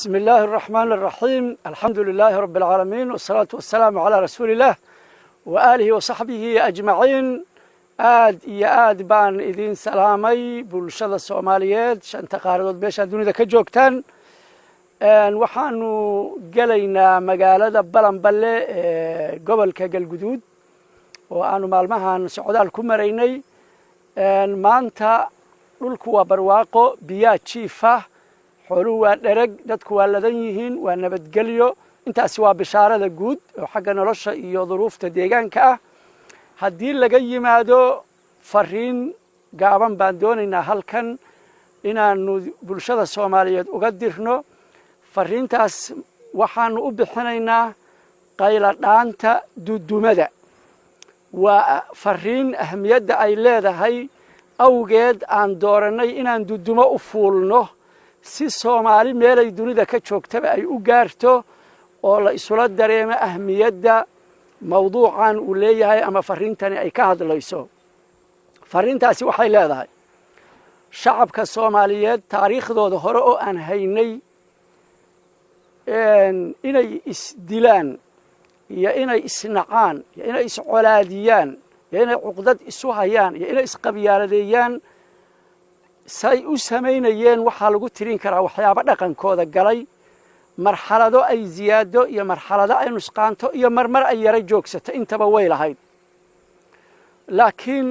بسم الله الرحمن الرحيم الحمد لله رب العالمين والصلاة والسلام على رسول الله وآله وصحبه أجمعين آد بان إذين سلامي بلشدة الصوماليات شانتا قاردود بيشا دونيدا كجوكتان waxaanu galaynaa magaalada Balanballe gobolka Galguduud oo aanu maalmahan socdaal ku maraynay maanta dhulku waa barwaaqo biyo jiifa xooluhu waa dhereg dadku waa ladan yihiin waa nabadgelyo intaas waa bishaarada guud oo xagga nolosha iyo duruufta deegaanka ah hadii laga yimaado fariin gaaban baan doonaynaa halkan inaanu bulshada Soomaaliyeed uga dirno fariintaas waxaanu u bixinaynaa qayla dhaanta dudumada waa fariin ahmiyada ay leedahay awgeed aan dooranay inaan dudumo u fuulno si Soomaali meelay dunida ka joogtaba ay u gaarto oo la isula dareemo ahmiyada mawduucan uu leeyahay ama fariintani ay ka hadlayso fariintaasi waxay leedahay shacabka Soomaaliyeed taariikhdooda hore oo aan haynay inay isdilaan iyo inay isnacaan iyo inay iscolaadiyaan iyo inay cuqdad isu hayaan iyo inay isqabiyaaladeeyaan say u sameynayeen waxa lagu tirin karaa waxyaabo dhaqankooda galay marxalado ay ziyaado iyo marxalado ay nusqaanto iyo marmar ay yara joogsato intaba way lahayd laakiin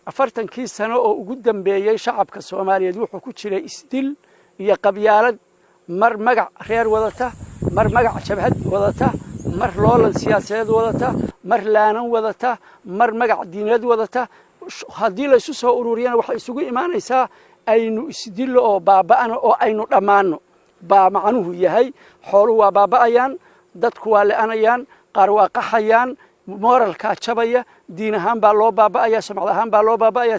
40 sano oo ugu dambeeyay shacabka Soomaaliyeed wuxuu ku jiray isdil iyo qabyaalad mar magac reer wadata mar magac jabhad wadata mar loolan siyaasadeed wadata mar laanan wadata mar magac diineed wadata hadii la isu soo ururiyana waxa isugu iimaanaysaa aynu isdilo oo baaba'ana oo aynu dhamaano baa macnuhu yahay xooluhu waa baaba'ayaan dadku waa la'anayaan qaar waa qaxayaan moralka jabaya diin ahaan baa loo baaba'aya sumcad ahaan baa loo baaba'aya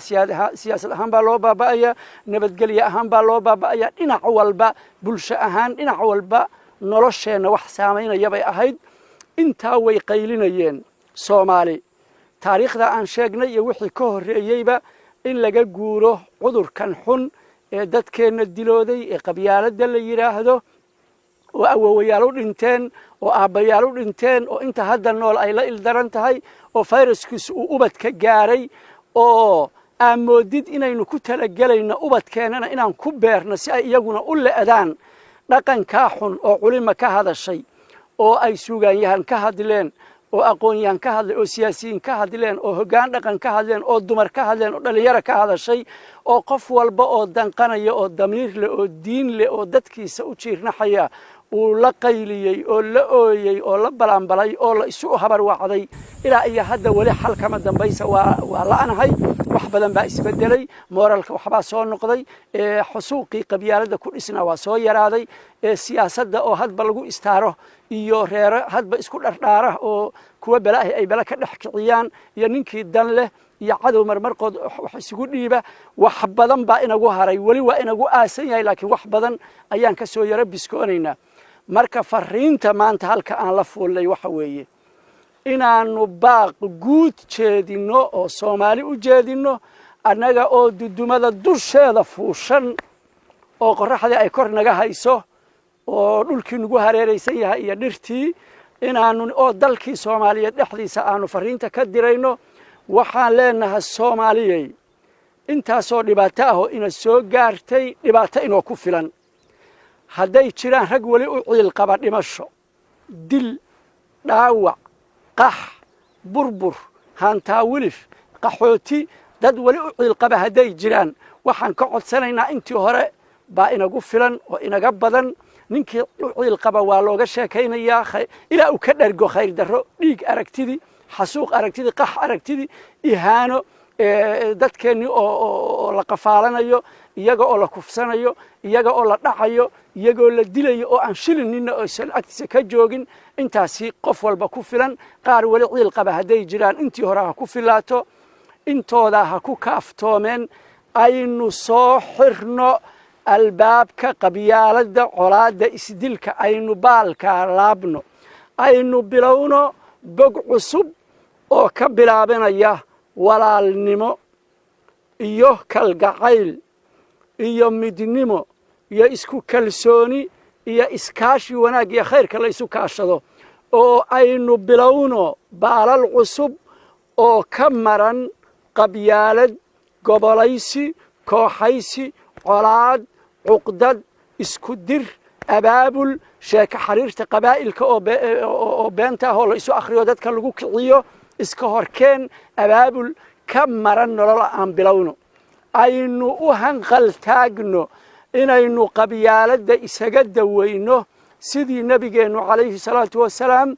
siyaasad ahaan baa loo baaba'aya nabadgelyo ahaan baa loo baaba'aya dhinac walba bulsho ahaan dhinac walba nolosheena wax saameynaya bay ahayd inta way qaylinayeen Soomaali taariikhda aan sheegnay iyo wixii ka horeeyayba in laga guuro cudurkan xun ee dadkeena dilooday ee qabyaalada la yiraahdo oo awoowayaal u dhinteen oo aabayaal u dhinteen oo inta hadda nool ay la ildaran tahay oo fayraskiisu uu ubadka gaaray oo amoodid inaynu ku talagalayno ubadkeenana inaan ku beerno si ay iyaguna u leedaan dhaqanka xun oo culimo ka hadashay oo ay suugaanyahan ka hadleen oo aqoonyahan ka hadlay oo siyaasiyiin ka hadleen oo hoggaan dhaqan ka hadleen oo dumar ka hadleen oo dhalinyaro ka hadashay oo qof walba oo danqanaya oo damiir leh oo diin leh oo dadkiisa u jiirnaxaya uu la qayliyay oo la ooyay oo la balanbalay oo la isu habar wacday ilaa iyo hadda wali xal kama dambaysa waa la'anahay wax badan baa isbedelay moralka waxba soo noqday xusuuqii qabyaalada ku dhisna waa soo yaraaday siyaasadda oo hadba lagu istaaro iyo reero hadba isku dhardhaara oo kuwa balaahi ay bala ka dhaxkiciyaan iyo ninkii dan leh iyo cadow marmarkood wax isugu dhiiba wax badan baa inagu haray wali waa inagu aasan yahay laakiin wax badan ayaan ka soo yara biskoonaynaa marka fariinta maanta halka aan la fuulay waxa weeye inaanu baaq guud jeedino oo Soomaali u jeedino anaga oo dudumada dusheeda fuushan oo qorraxda ay kor naga hayso oo dhulkii nagu hareeraysan yahay iyo dhirtii inaanu oo dalkii Soomaaliyeed dhexdiisa aanu fariinta ka dirayno waxaan leenahay Soomaaliyey intaasoo dhibaato ah oo ina soo gaartay dhibaato inoo ku filan hadday jiraan rag wali u ciil qaba dhimasho dil dhaawac qax burbur hantaa wilif qaxooti dad wali u ciil qaba hadday jiraan waxaan ka codsanaynaa intii hore baa inagu filan oo inaga badan ninkii u ciil qaba waa looga sheekaynayaa ilaa uu ka dhargo khayr darro dhiig aragtidii xasuuq aragtidii qax aragtidii ihaano dadkeeni oo la qafaalanayo iyaga oo la kufsanayo iyaga oo la dhacayo iyaga oo la dilayo oo aan shilinina oo agtiisa ka joogin intaasi qof walba ku filan qaar wali ciil qaba hadday jiraan intii hore ha ku filaato intooda ha ku kaaftoomeen aynu soo xirno albaabka qabyaalada colaada isdilka aynu baalka laabno aynu bilowno bog cusub oo ka bilaabanaya walaalnimo iyo kalgacayl iyo midnimo iyo isku kalsooni iyo iskaashi wanaag iyo khayrka la isu kaashado oo aynu bilowno baalal cusub oo ka maran qabyaalad gobolaysi kooxaysi colaad cuqdad isku dir abaabul sheeko xariirta qabaa'ilka oo beenta ah oo la isu akhriyo dadka lagu kiciyo iska horkeen abaabul ka maran nolol aan bilowno aynu u hanqal taagno inaynu qabyaaladda isaga daweyno sidii nabigeennu calayhi salaatu wasalaam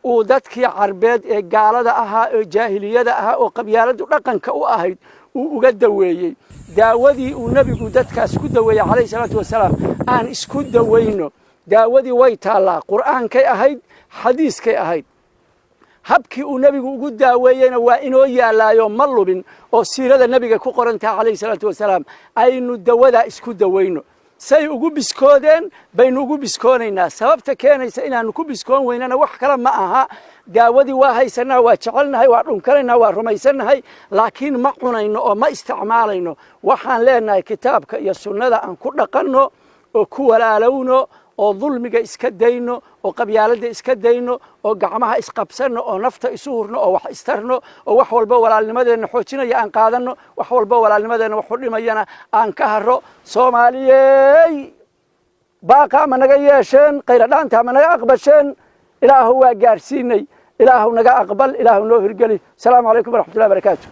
uu dadkii carbeed ee gaalada ahaa ee jaahiliyada ahaa oo qabyaaladdu dhaqanka u ahayd uu uga daweeyey daawadii uu nebigu dadkaas ku daweeyey calayhi salaatu wasalaam aan isku daweyno daawadii way taallaa qur'aankay ahayd xadiiskay ahayd habkii uu nebigu ugu daaweeyeyna waa inoo yaallaayo ma lubin oo siirada nebiga ku qorantaha calayhi salaatu wasalaam aynu dawadaa isku daweyno say ugu biskoodeen baynu ugu biskoonaynaa sababta keenaysa inaanu ku biskoon weynana wax kale ma aha daawadii waa haysanaa waa jecelnahay waa dhunkanaynaa waa rumaysannahay laakiin ma cunayno oo ma isticmaalayno waxaan leenahay kitaabka iyo sunnada aan ku dhaqanno oo ku walaalowno oo dulmiga iska dayno oo qabyaaladda iska dayno oo gacmaha isqabsanno oo nafta isu hurno oo wax istarno oo wax walba walaalnimadeenna xoojinaya aan qaadanno wax walba walaalnimadeenna wax u dhimayana aan ka harro soomaaliyey baaqa ma naga yeesheen khayradhaanta ma naga aqbasheen ilaahu waa gaarsiinay ilaahu naga aqbal ilaahu noo hirgeli asalaamu calaykum waraxmatullahi barakaatu